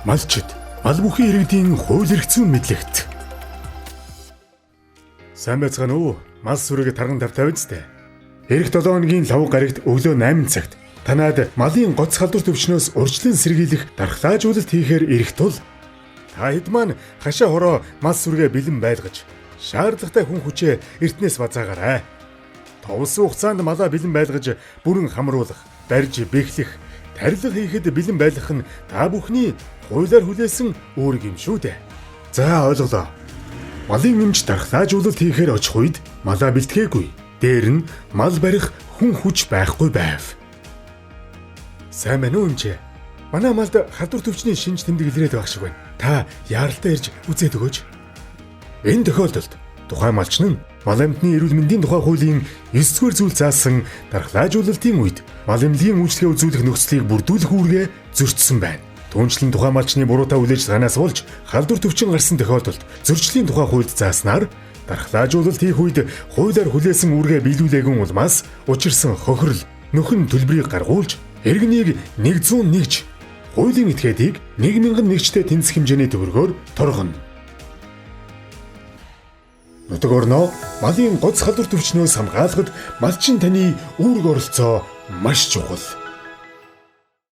Малчид мал бүхий иргэдийн хууль эрх зүйн мэдлэгт. Сайн байцгаана уу? Мал сүрэг тарган тавь үстэй. Эх 7 хоногийн лав гарагт өглөө 8 цагт танаад малын гоц халдвар төвчнөөс урьдчилан сэргийлэх дархлаажуулалт хийхээр ирэх тул та хэд маань хашаа хороо мал сүргээ бэлэн байлгаж шаардлагатай хүн хүчээ эртнээс базаагаарай. Товсон хугацаанд малаа бэлэн байлгаж бүрэн хамруулах, барьж бэхлэх, тарилга хийхэд бэлэн байлгах нь та бүхний хуулиар хүлээсэн үүрэг юм шүү дээ. За ойлголоо. Малын нэмж дархлаажуулалт хийхээр очих үед малаа бэлтгээгүй. Дээр нь мал барих хүн хүч байхгүй байв. Сайн байна уу эмчээ? Манай малд халдвар төвчний шинж тэмдэг илрээд байх шиг байна. Та яаралтай ирж үзээд өгөөч. Энэ тохиолдолд тухайн малч нь мал амьтны эрүүл мэндийн тухай хуулийн 9-р зүйл заасан дархлаажуулалтын үед мал эмнэлгийн үйлчлэгээ үзүүлэх нөхцөлийг бүрдүүлэх үүргээ зөрчсөн байна. Түүнчлэн тухайн малчны буруутай хүлээж санаас болж халдвар төвчин гарсан тохиолдолд зөрчлийн тухай хуульд зааснаар дархлаажуулалт хийх үед хуулиар хүлээсэн үүргээ биелүүлээгүй улмаас учирсан хохирол, нөхөн төлбөрийг гаргуулж иргэнийг 101-ч хуулийн этгээдийг 1001-чтэй тэнцэх хэмжээний төгрөгөөр торгоно. Нутаг орноо малын гоц халдвар төвчнөөс хамгаалахад малчин таны үүрэг оролцоо маш чухал.